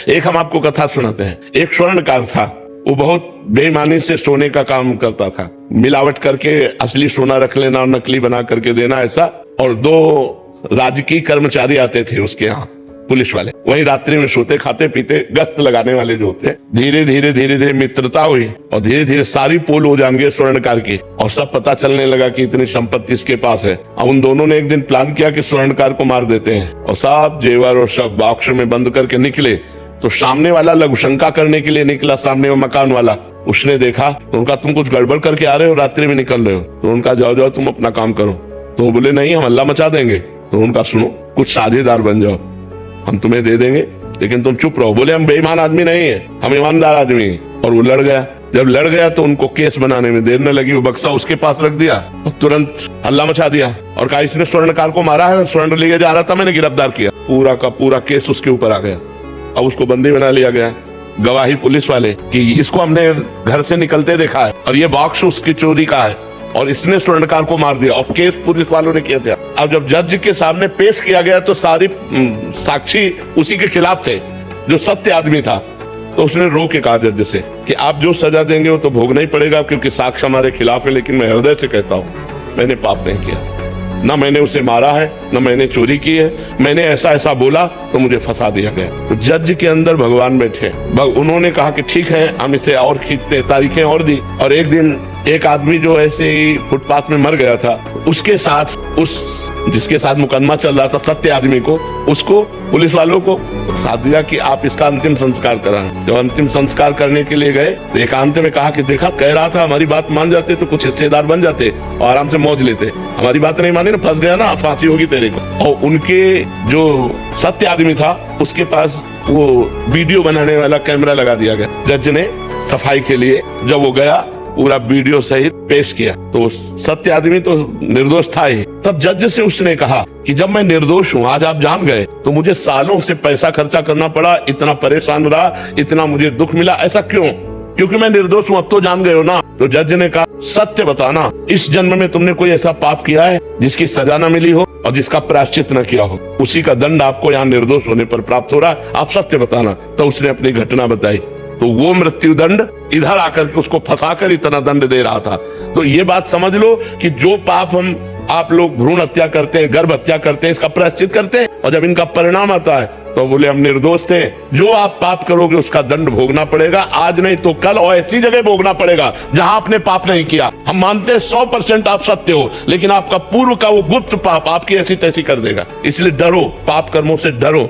एक हम आपको कथा सुनाते हैं। एक स्वर्णकार था, वो बहुत बेईमानी से सोने का काम करता था, मिलावट करके असली सोना रख लेना और नकली बना करके देना ऐसा। और 2 राजकीय कर्मचारी आते थे उसके यहाँ, पुलिस वाले, वही रात्रि में सोते खाते पीते गश्त लगाने वाले जो होते। धीरे धीरे मित्रता हुई और धीरे धीरे सारी पोल हो जाएंगे स्वर्णकार की, और सब पता चलने लगा कि इतनी संपत्ति इसके पास है। अब उन दोनों ने एक दिन प्लान किया कि स्वर्णकार को मार देते हैं, और सब जेवर और सब बॉक्स में बंद करके निकले। तो सामने वाला लघुशंका करने के लिए निकला, सामने वो मकान वाला, उसने देखा तो उनका तुम कुछ गड़बड़ करके आ रहे हो, रात्रि में निकल रहे हो। तो उनका जाओ तुम अपना काम करो। तो बोले नहीं, हम हल्ला मचा देंगे। तो उनका सुनो, कुछ साझेदार बन जाओ, हम तुम्हें दे देंगे, लेकिन तुम चुप रहो। बोले हम बेईमान आदमी नहीं है, हम ईमानदार आदमी हैं। और वो लड़ गया। जब लड़ गया तो उनको केस बनाने में देर न लगी, वो बक्सा उसके पास रख दिया और तुरंत हल्ला मचा दिया और कहा इसने स्वर्णकार को मारा है, स्वर्ण लेके जा रहा था, मैंने गिरफ्तार किया। पूरा का पूरा केस उसके ऊपर आ गया। अब उसको बंदी बना लिया गया। गवाही पुलिस वाले कि इसको हमने घर से निकलते देखा है और ये बॉक्स उसकी चोरी का है और इसने स्वर्णकार को मार दिया, और केस पुलिस वालों ने किया था। अब जब जज के सामने पेश किया गया तो सारी साक्षी उसी के खिलाफ थे, जो सत्य आदमी था। तो उसने रो के कहा जज से कि आप जो सजा देंगे वो तो भोगना ही पड़ेगा, क्योंकि साक्ष्य हमारे खिलाफ है। लेकिन मैं हृदय से कहता हूँ, मैंने पाप नहीं किया, ना मैंने उसे मारा है, ना मैंने चोरी की है। मैंने ऐसा बोला तो मुझे फंसा दिया गया। तो जज के अंदर भगवान बैठे, उन्होंने कहा कि ठीक है, हम इसे और खींचते, तारीखें और दी। और एक दिन एक आदमी जो ऐसे ही फुटपाथ में मर गया था, उसके साथ जिसके साथ मुकदमा चल रहा था, सत्य आदमी को, उसको पुलिस वालों को साथ दिया कि आप इसका अंतिम संस्कार कराएं। जब अंतिम संस्कार करने के लिए गए तो एकांत में कहा कि देखा, कह रहा था हमारी बात मान जाते तो कुछ हिस्सेदार बन जाते और आराम से मौज लेते, हमारी बात नहीं मानी ना, फंस गया ना, फांसी होगी तेरे को। और उनके जो सत्य आदमी था उसके पास वो वीडियो बनाने वाला कैमरा लगा दिया गया। जज ने सफाई के लिए जब वो गया, पूरा वीडियो सहित पेश किया। तो सत्य आदमी तो निर्दोष था ही। तब जज से उसने कहा कि जब मैं निर्दोष हूँ, आज आप जान गए, तो मुझे सालों से पैसा खर्चा करना पड़ा, इतना परेशान रहा, इतना मुझे दुख मिला, ऐसा क्यों? क्योंकि मैं निर्दोष हूँ, अब तो जान गए हो ना। तो जज ने कहा, सत्य बताना, इस जन्म में तुमने कोई ऐसा पाप किया है जिसकी सजा न मिली हो और जिसका प्रायश्चित न किया हो? उसी का दंड आपको यहाँ निर्दोष होने पर प्राप्त हो रहा है, आप सत्य बताना। तो उसने अपनी घटना बताई। तो वो मृत्यु दंड इधर आकर के उसको फंसाकर इतना दंड दे रहा था। तो ये बात समझ लो कि जो पाप आप लोग भ्रूण हत्या करते हैं, गर्भ हत्या करते हैं, इसका प्रायश्चित करते हैं, और जब इनका परिणाम आता है तो बोले हम निर्दोष थे। जो आप पाप करोगे उसका दंड भोगना पड़ेगा, आज नहीं तो कल, और ऐसी जगह भोगना पड़ेगा जहां आपने पाप नहीं किया। हम मानते हैं 100% आप सत्य हो, लेकिन आपका पूर्व का वो गुप्त पाप आपकी ऐसी तैसी कर देगा। इसलिए डरो, पाप कर्मों से डरो।